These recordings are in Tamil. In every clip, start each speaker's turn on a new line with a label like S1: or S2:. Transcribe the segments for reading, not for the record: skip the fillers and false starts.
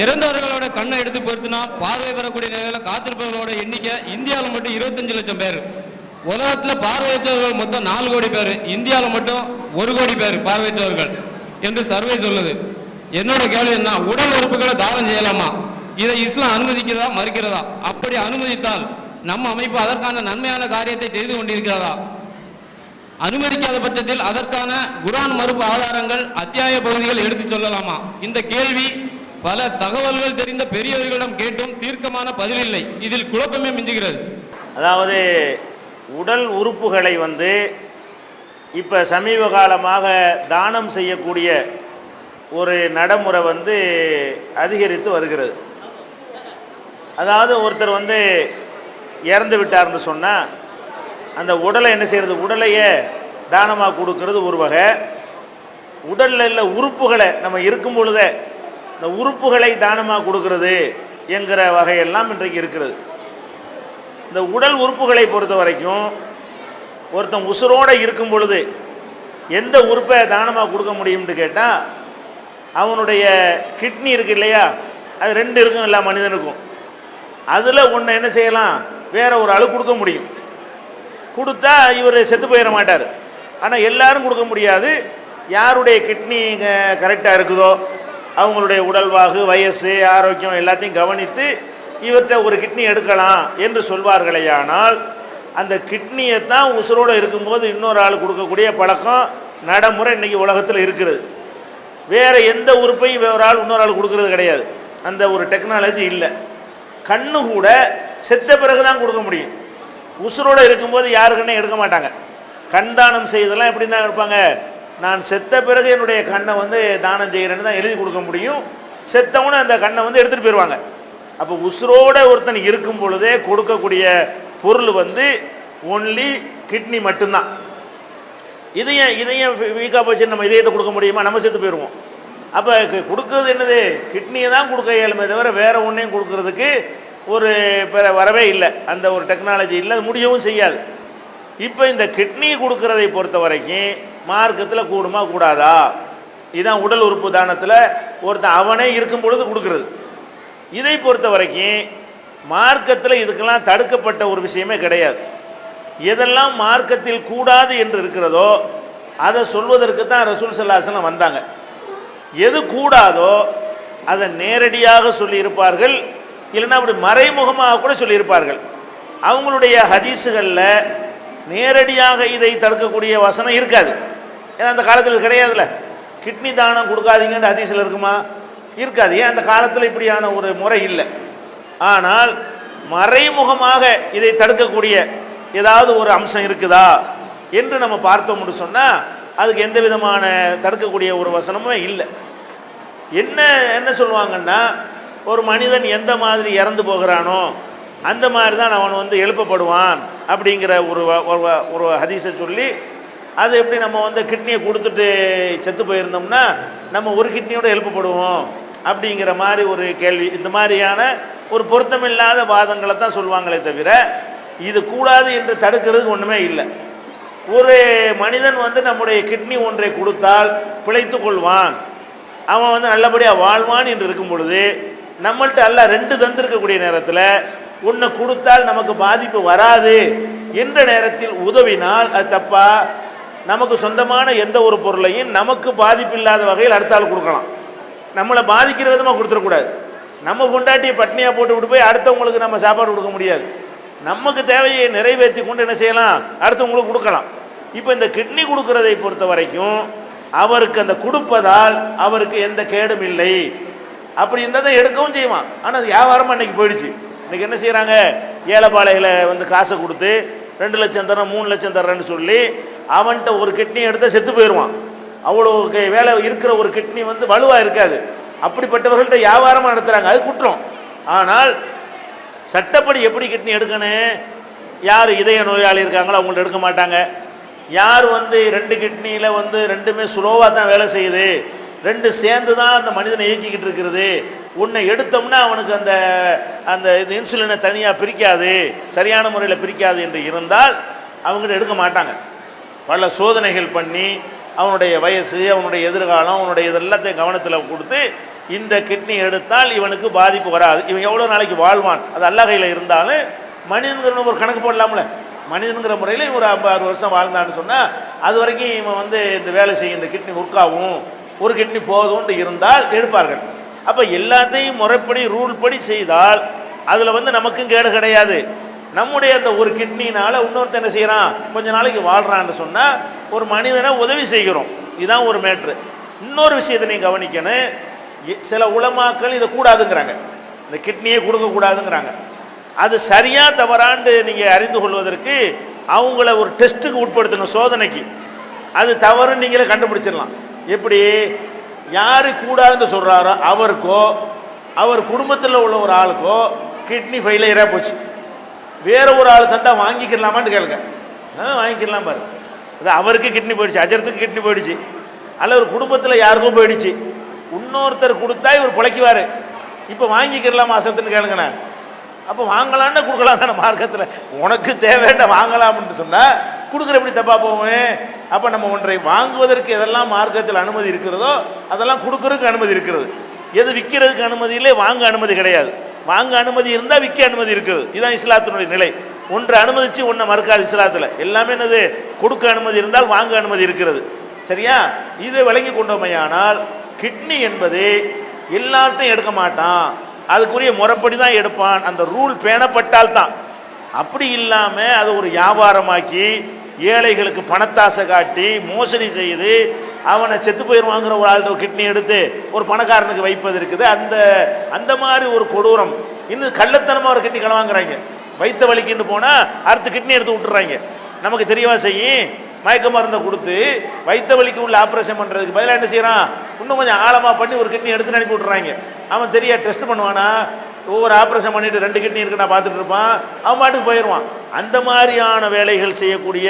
S1: இறந்தவர்களோட கண்ணை எடுத்து பொறுத்துனா பார்வை பெறக்கூடிய நிலையில் காத்திருப்பவர்களோட எண்ணிக்கை இந்தியாவில் மட்டும் 25 லட்சம் பேர். உலகத்தில் பார்வையற்றவர்கள் மொத்தம் 4 கோடி பேர், இந்தியாவில் மட்டும் 1 கோடி பேர் பார்வையற்றவர்கள் என்று சர்வே சொல்லுது. என்னோட கேள்வி என்ன, உடல் உறுப்புகளை தானம் செய்யலாமா? இதை இஸ்லாம் அனுமதிக்கிறதா மறுக்கிறதா? அப்படி அனுமதித்தால் நம்ம அமைப்பு அதற்கான நன்மையான காரியத்தை செய்து கொண்டிருக்கிறதா? அனுமதிக்காத பட்சத்தில் அதற்கான குர்ஆன் மறுப்பு ஆதாரங்கள் அத்தியாய பகுதிகள் எடுத்து சொல்லலாமா? இந்த கேள்வி பல தகவல்கள் தெரிந்த பெரியவர்களிடம் கேட்டும் தீர்க்கமான பதில் இல்லை. இதில் குழப்பமே மிஞ்சுகிறது.
S2: அதாவது உடல் உறுப்புகளை இப்போ சமீப காலமாக தானம் செய்யக்கூடிய ஒரு நடைமுறை அதிகரித்து வருகிறது. அதாவது ஒருத்தர் இறந்து விட்டார்னு சொன்னால் அந்த உடலை என்ன செய்கிறது, உடலையே தானமாக கொடுக்கறது ஒரு வகை. உடலில் உள்ள உறுப்புகளை நம்ம இருக்கும் பொழுதே இந்த உறுப்புகளை தானமாக கொடுக்கறது என்கிற வகையெல்லாம் இன்றைக்கு இருக்கிறது. இந்த உடல் உறுப்புகளை பொறுத்த வரைக்கும் ஒருத்தன் உசுரோடு இருக்கும் பொழுது எந்த உறுப்பை தானமாக கொடுக்க முடியும்னு கேட்டால், அவனுடைய கிட்னி இருக்கு இல்லையா, அது 2 இருக்கும் எல்லா மனிதனுக்கும். அதில் ஒன்று என்ன செய்யலாம், வேற ஒரு ஆளு கொடுக்க முடியும். கொடுத்தா இவர் செத்து போயிட மாட்டார். ஆனால் எல்லாரும் கொடுக்க முடியாது. யாருடைய கிட்னி கரெக்டாக இருக்குதோ அவங்களுடைய உடல்வாகு, வயசு, ஆரோக்கியம் எல்லாத்தையும் கவனித்து இவர்கிட்ட ஒரு கிட்னி எடுக்கலாம் என்று சொல்வார்களேயானால், அந்த கிட்னியை தான் உசுரோடு இருக்கும்போது இன்னொரு ஆள் கொடுக்கக்கூடிய பழக்கம் நடைமுறை இன்றைக்கி உலகத்தில் இருக்கிறது. வேறு எந்த உறுப்பையும் வேறு ஆள் இன்னொரு ஆள் கொடுக்கறது கிடையாது. அந்த ஒரு டெக்னாலஜி இல்லை. கண்ணு கூட செத்த பிறகு தான் கொடுக்க முடியும். உசுரோடு இருக்கும்போது யாருக்குன்னே எடுக்க மாட்டாங்க. கண் தானம் செய்தெல்லாம் எப்படி தான் இருப்பாங்க, நான் செத்த பிறகு என்னுடைய கண்ணை தானம் செய்கிறேன்னு தான் எழுதி கொடுக்க முடியும். செத்தவனு அந்த கண்ணை எடுத்துகிட்டு போயிடுவாங்க. அப்போ உசுரோட ஒருத்தன் இருக்கும் பொழுதே கொடுக்கக்கூடிய பொருள் ஒன்லி கிட்னி மட்டும்தான். இதையும் வீக்காக போச்சு நம்ம இதயத்தை கொடுக்க முடியுமா? நம்ம செத்து போயிடுவோம். அப்போ கொடுக்கறது என்னது, கிட்னியை தான் கொடுக்க இயலுமே தவிர வேறு ஒன்றையும் கொடுக்கறதுக்கு ஒரு வரவே இல்லை. அந்த ஒரு டெக்னாலஜி இல்லை, அது முடியவும் செய்யாது. இப்போ இந்த கிட்னி கொடுக்கறதை பொறுத்த வரைக்கும் மார்க்கத்தில் கூடுமா கூடாதா? இதுதான் உடல் உறுப்பு தானத்தில் ஒருத்தன் அவனே இருக்கும் பொழுது கொடுக்கறது. இதை பொறுத்த வரைக்கும் மார்க்கத்தில் இதுக்கெல்லாம் தடுக்கப்பட்ட ஒரு விஷயமே கிடையாது. எதெல்லாம் மார்க்கத்தில் கூடாது என்று இருக்கிறதோ அதை சொல்வதற்கு தான் ரசூல் ஸல்லல்லாஹு அலைஹி வஸல்லம் வந்தாங்க. எது கூடாதோ அதை நேரடியாக சொல்லியிருப்பார்கள், இல்லைன்னா அப்படி மறைமுகமாக கூட சொல்லியிருப்பார்கள். அவங்களுடைய ஹதீஸுகளில் நேரடியாக இதை தடுக்கக்கூடிய வசனம் இருக்காது. ஏன்னா அந்த காலத்தில் கிடையாதுல்ல. கிட்னி தானம் கொடுக்காதீங்கன்னு ஹதீஸில் இருக்குமா? இருக்காது. ஏன் அந்த காலத்தில் இப்படியான ஒரு முறை இல்லை. ஆனால் மறைமுகமாக இதை தடுக்கக்கூடிய ஏதாவது ஒரு அம்சம் இருக்குதா என்று நம்ம பார்த்தோம்னு சொன்னால் அதுக்கு எந்த விதமான தடுக்கக்கூடிய ஒரு வசனமே இல்லை. என்ன சொல்லுவாங்கன்னா, ஒரு மனிதன் எந்த மாதிரி இறந்து போகிறானோ அந்த மாதிரி தான் அவன் எழுப்பப்படுவான் அப்படிங்கிற ஒரு ஹதீஸை சொல்லி, அது எப்படி நம்ம கிட்னியை கொடுத்துட்டு செத்து போயிருந்தோம்னா நம்ம ஒரு கிட்னியோடு எழுப்பப்படுவோம் அப்படிங்கிற மாதிரி ஒரு கேள்வி. இந்த மாதிரியான ஒரு பொருத்தமில்லாத வாதங்களை தான் சொல்லுவாங்களே தவிர இது கூடாது என்று தடுக்கிறதுக்கு ஒன்றுமே இல்லை. ஒரு மனிதன் நம்முடைய கிட்னி ஒன்றை கொடுத்தால் பிழைத்து கொள்வான், அவன் நல்லபடியாக வாழ்வான் என்று இருக்கும் பொழுது, நம்மள்கிட்ட எல்லாம் 2 தந்திருக்கக்கூடிய நேரத்தில் ஒன்று கொடுத்தால் நமக்கு பாதிப்பு வராது என்ற நேரத்தில் உதவினால் அது தப்பா? நமக்கு சொந்தமான எந்த ஒரு பொருளையும் நமக்கு பாதிப்பு இல்லாத வகையில் அடுத்தால் கொடுக்கலாம். நம்மளை பாதிக்கிற விதமாக கொடுத்துடக்கூடாது. நம்ம கொண்டாட்டியை பட்னியாக போட்டு போய் அடுத்தவங்களுக்கு நம்ம சாப்பாடு கொடுக்க முடியாது. நமக்கு தேவையை நிறைவேற்றி கொண்டு என்ன செய்யலாம், அடுத்தவங்களுக்கு கொடுக்கலாம். இப்போ இந்த கிட்னி கொடுக்கறதை பொறுத்த வரைக்கும் அவருக்கு அந்த கொடுப்பதால் அவருக்கு எந்த கேடும் இல்லை. அப்படி இருந்தால் தான் எடுக்கவும் செய்வான். ஆனால் அது வியாபாரமாக இன்றைக்கி போயிடுச்சு. இன்றைக்கி என்ன செய்கிறாங்க, ஏழைப்பாளைகளை காசை கொடுத்து 2 லட்சம் தரேன் 3 லட்சம் தர்றேன்னு சொல்லி அவன்கிட்ட ஒரு கிட்னி எடுத்தால் செத்து போயிடுவான். அவ்வளோ வேலை இருக்கிற ஒரு கிட்னி வலுவாக இருக்காது. அப்படிப்பட்டவர்கள்ட்ட வியாபாரமாக நடத்துகிறாங்க, அது குற்றம். ஆனால் சட்டப்படி எப்படி கிட்னி எடுக்கணும், யார் இதய நோயாளி இருக்காங்களோ அவங்கள்ட்ட எடுக்க மாட்டாங்க. யார் 2 கிட்னியில் 2மே ஸ்லோவாக தான் வேலை செய்யுது, 2 சேர்ந்து தான் அந்த மனிதனை இயக்கிக்கிட்டு இருக்கிறது, ஒன்றை எடுத்தோம்னா அவனுக்கு அந்த அந்த இது இன்சுலினை தனியாக பிரிக்காது, சரியான முறையில் பிரிக்காது என்று இருந்தால் அவங்ககிட்ட எடுக்க மாட்டாங்க. பல சோதனைகள் பண்ணி அவனுடைய வயசு, அவனுடைய எதிர்காலம், அவனுடைய இதெல்லாத்தையும் கவனத்தில் கொடுத்து இந்த கிட்னி எடுத்தால் இவனுக்கு பாதிப்பு வராது, இவன் எவ்வளோ நாளைக்கு வாழ்வான், அது அல்லாஹ் கையில் இருந்தாலும் மனிதனுங்கிற ஒரு கணக்கு போடலாம்ல. மனிதனுங்கிற முறையில் இவன் ஒரு 50-60 வருஷம் வாழ்ந்தான்னு சொன்னால் அது வரைக்கும் இவன் வந்து இந்த வேலை செய்யும், இந்த கிட்னி ஒர்க்காகும், ஒரு கிட்னி போதும்னு இருந்தால் எடுப்பார்கள். அப்போ எல்லாத்தையும் முறைப்படி ரூல் படி செய்தால் அதில் வந்து நமக்கும் கேடு கிடையாது. நம்முடைய அந்த ஒரு கிட்னினால் இன்னொருத்த என்ன செய்கிறான், கொஞ்ச நாளைக்கு வாழ்கிறான்னு சொன்னால் ஒரு மனிதனை உதவி செய்கிறோம். இதுதான் ஒரு மேட்ரு. இன்னொரு விஷயத்தை நீங்கள் கவனிக்கணும், சில உலமாக்கள் இதை கூடாதுங்கிறாங்க, இந்த கிட்னியை கொடுக்கக்கூடாதுங்கிறாங்க. அது சரியாக தவறாண்டு நீங்கள் அறிந்து கொள்வதற்கு அவங்கள ஒரு டெஸ்ட்டுக்கு உட்படுத்துங்க, சோதனைக்கு. அது தவறுன்னு நீங்களே கண்டுபிடிச்சிடலாம். எப்படி? யார் கூடாதுன்னு சொல்கிறாரோ அவருக்கோ அவர் குடும்பத்தில் உள்ள ஒரு ஆளுக்கோ கிட்னி ஃபெயிலியராக போச்சு, வேற ஒரு ஆள் தந்தால் வாங்கிக்கலாமான்னு கேளுங்க. வாங்கிக்கலாம் பாரு. அது அவருக்கு கிட்னி போயிடுச்சு, அஜரத்துக்கு கிட்னி போயிடுச்சு, அல்ல ஒரு குடும்பத்தில் யாருக்கும் போயிடுச்சு, இன்னொருத்தர் கொடுத்தா இவர் பிழைக்குவார், இப்போ வாங்கிக்கிறலாமா அசத்துன்னு கேளுங்கண்ணே. அப்போ வாங்கலான்னு கொடுக்கலாம் தானே மார்க்கத்தில். உனக்கு தேவையான வாங்கலாம்னு சொன்னால் கொடுக்குற எப்படி தப்பாக போவேன்? அப்போ நம்ம ஒன்றை வாங்குவதற்கு எதெல்லாம் மார்க்கத்தில் அனுமதி இருக்கிறதோ அதெல்லாம் கொடுக்குறதுக்கு அனுமதி இருக்கிறது. எது விற்கிறதுக்கு அனுமதி இல்லை, வாங்க அனுமதி கிடையாது. வாங்க அனுமதி இருந்தால் விற்க அனுமதி இருக்கிறது. இதுதான் இஸ்லாத்தினுடைய நிலை. ஒன்றை அனுமதிச்சு ஒன்றை மறுக்காது இஸ்லாத்தில். எல்லாமே என்னது, கொடுக்க அனுமதி இருந்தால் வாங்க அனுமதி இருக்கிறது. சரியா? இதை விளங்கி கொண்டோமையானால் கிட்னி என்பது எல்லாத்தையும் எடுக்க மாட்டான், அதுக்குரிய முறைப்படி தான் எடுப்பான். அந்த ரூல் பேணப்பட்டால் தான். அப்படி இல்லாமல் அதை ஒரு வியாபாரமாக்கி ஏழைகளுக்கு பணத்தாசை காட்டி மோசடி செய்து அவனை செத்து போயிடுவாங்கிற ஒரு ஆள்கிட்ட ஒரு கிட்னி எடுத்து ஒரு பணக்காரனுக்கு வைப்பது இருக்குது. அந்த மாதிரி ஒரு கொடூரம். இன்னும் கள்ளத்தனமாக ஒரு கிட்னி களவாங்கிறாங்க. வைத்த வலிக்குன்னு போனால் அடுத்த கிட்னி எடுத்து விட்டுறாங்க. நமக்கு தெரியவா செய்யும், மயக்க மருந்தை கொடுத்து வைத்த வலிக்கு உள்ள ஆப்ரேஷன் பண்ணுறதுக்கு பதிலாக என்ன செய்கிறான், இன்னும் கொஞ்சம் ஆழமாக பண்ணி ஒரு கிட்னி எடுத்து அனுப்பி விட்டுறாங்க. அவன் தெரியா டெஸ்ட் பண்ணுவானா, ஒவ்வொரு ஆப்ரேஷன் பண்ணிட்டு 2 கிட்னி இருக்கு நான் பார்த்துட்டு இருப்பான், அவன் பாட்டுக்கு போயிடுவான். அந்த மாதிரியான வேலைகள் செய்யக்கூடிய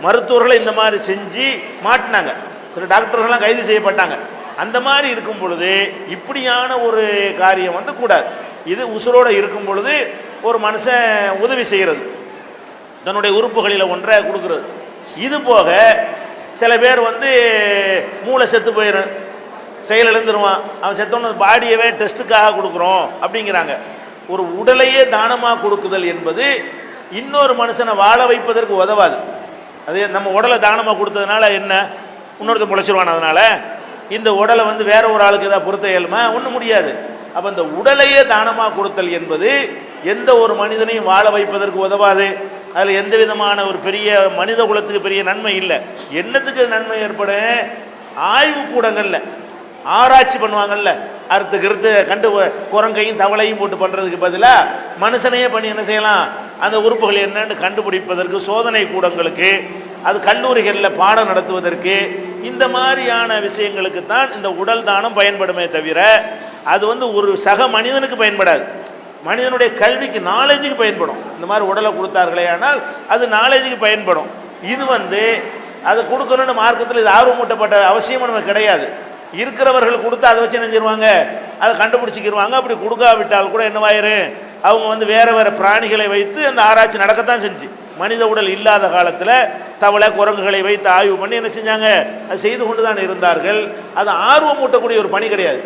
S2: மருத்துவர்களை இந்த மாதிரி செஞ்சு மாட்டினாங்க. சில டாக்டர்கள்லாம் கைது செய்யப்பட்டாங்க. அந்த மாதிரி இருக்கும் பொழுது இப்படியான ஒரு காரியம் வந்து கூடாது. இது உசுரோடு இருக்கும் பொழுது ஒரு மனுஷன் உதவி செய்கிறது, தன்னுடைய உறுப்புகளில் ஒன்றை கொடுக்குறது. இது போக சில பேர் வந்து மூளை செத்து போயிடும், செயல் எழுந்துருவான், அவன் செத்தோன்னு பாடியவே டெஸ்ட்டுக்காக கொடுக்குறோம் அப்படிங்கிறாங்க. ஒரு உடலையே தானமாக கொடுக்குதல் என்பது இன்னொரு மனுஷனை வாழ வைப்பதற்கு உதவாது. அது நம்ம உடலை தானமாக கொடுத்ததுனால என்ன, இன்னொருத்தர் முளைச்சிருவான், அதனால் இந்த உடலை வந்து வேற ஒரு ஆளுக்கு ஏதாவது பொறுத்த இயலுமா, ஒன்றும் முடியாது. அப்போ இந்த உடலையே தானமாக கொடுத்தல் என்பது எந்த ஒரு மனிதனையும் வாழ வைப்பதற்கு உதவாது. அதில் எந்த விதமான ஒரு பெரிய மனித குலத்துக்கு பெரிய நன்மை இல்லை. என்னத்துக்கு நன்மை ஏற்படும்? ஆய்வு கூடங்களில் ஆராய்ச்சி பண்ணுவாங்கல்ல, அறுத்து கண்டு குரங்கையும் தவளையும் போட்டு பண்ணுறதுக்கு பதிலாக மனுஷனையே பண்ணி என்ன செய்யலாம், அந்த உறுப்புகள் என்னன்னு கண்டுபிடிப்பதற்கு சோதனை கூடங்களுக்கு, அது கல்லூரிகளில் பாடம் நடத்துவதற்கு, இந்த மாதிரியான விஷயங்களுக்கு தான் இந்த உடல் தானம் பயன்படுமே தவிர அது வந்து ஒரு சக மனிதனுக்கு பயன்படாது. மனிதனுடைய கல்விக்கு நாலேஜுக்கு பயன்படும். இந்த மாதிரி உடலை கொடுத்தார்களே ஆனால் அது நாலேஜுக்கு பயன்படும். இது வந்து அதை கொடுக்கணும்னு மார்க்கத்தில் இது ஆர்வமூட்டப்பட்ட அவசியமும் நமக்கு கிடையாது. இருக்கிறவர்கள் கொடுத்து அதை வச்சு நினைஞ்சிருவாங்க, அதை கண்டுபிடிச்சிக்கிடுவாங்க. அப்படி கொடுக்காவிட்டால் கூட என்னவாயிரு, அவங்க வந்து வேறு வேறு பிராணிகளை வைத்து அந்த ஆராய்ச்சி நடக்கத்தான் செஞ்சு, மனித உடல் இல்லாத காலத்தில் தவளை குரங்குகளை வைத்து ஆய்வு பண்ணி என்ன செஞ்சாங்க, அது செய்து கொண்டு தான் இருந்தார்கள். அது ஆர்வம் ஊட்டக்கூடிய ஒரு பணி கிடையாது.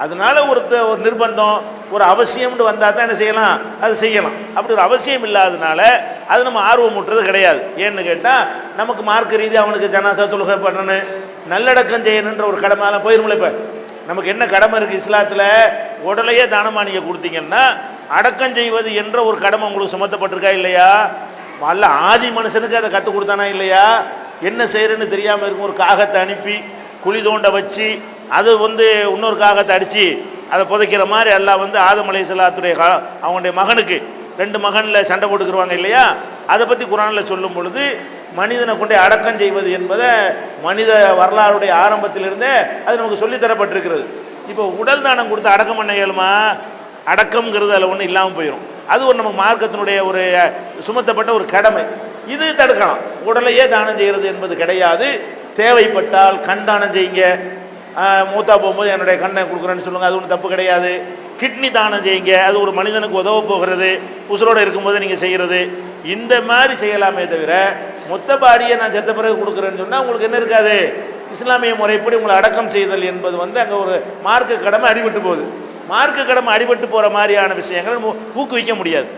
S2: அதனால ஒரு நிர்பந்தம், ஒரு அவசியம்னு வந்தால் தான் என்ன செய்யலாம், அது செய்யலாம். அப்படி ஒரு அவசியம் இல்லாததுனால அது நம்ம ஆர்வம் ஊட்டுறது கிடையாது. ஏன்னு கேட்டால் நமக்கு மார்க்க ரீதி அவனுக்கு ஜனாசா தொழுகை பண்ணணும், நல்லடக்கம் செய்யணுன்ற ஒரு கடமையெல்லாம் போயிருமில்ல. இப்போ நமக்கு என்ன கடமை இருக்குது இஸ்லாத்தில், உடலையே தானமாக நீங்கள் கொடுத்தீங்கன்னா அடக்கம் செய்வது என்ற ஒரு கடமை உங்களுக்கு சுமத்தப்பட்டிருக்கா இல்லையா? அல்ல ஆதி மனுஷனுக்கு அதை கற்றுக் கொடுத்தானா இல்லையா? என்ன செய்கிறேன்னு தெரியாமல் இருக்கும் ஒரு காகத்தை அனுப்பி குழி தோண்ட வச்சு அது வந்து இன்னொரு காகத்தை அடித்து அதை புதைக்கிற மாதிரி எல்லாம் வந்து ஆதம் அலைஹிஸ்ஸலாத்துடைய அவங்களுடைய மகனுக்கு 2 மகனில் சண்டை போட்டுக்கிடுவாங்க இல்லையா? அதை பற்றி குர்ஆனில் சொல்லும் பொழுது மனிதனை கொண்டே அடக்கம் செய்வது என்பதை மனித வரலாறுடைய ஆரம்பத்திலிருந்தே அது நமக்கு சொல்லித்தரப்பட்டிருக்கிறது. இப்போ உடல் தானம் கொடுத்து அடக்கம் பண்ண இயலுமா? அடக்கம்ங்கிறது அதில் ஒன்றும் இல்லாமல் போயிடும். அது ஒரு நம்ம மார்க்கத்தினுடைய ஒரு சுமத்தப்பட்ட ஒரு கடமை. இது தடுக்கலாம். உடலையே தானம் செய்கிறது என்பது கிடையாது. தேவைப்பட்டால் கண் தானம் செய்யுங்க, மூத்தா போகும்போது என்னுடைய கண்ணை கொடுக்குறேன்னு சொல்லுங்கள், அது ஒன்றும் தப்பு கிடையாது. கிட்னி தானம் செய்யுங்க, அது ஒரு மனிதனுக்கு உதவ போகிறது, உசுரோடு இருக்கும்போது நீங்கள் செய்கிறது. இந்த மாதிரி செய்யலாமே தவிர மொத்த பாடியை நான் செத்த பிறகு கொடுக்குறேன்னு சொன்னால் உங்களுக்கு என்ன இருக்காது, இஸ்லாமிய முறைப்படி உங்களை அடக்கம் செய்தல் என்பது வந்து அங்கே ஒரு மார்க்க கடமை அடிபட்டு போகுது. மார்க்க கடமை அடிபட்டு போகிற மாதிரியான விஷயங்களை ஊக்குவிக்க முடியாது.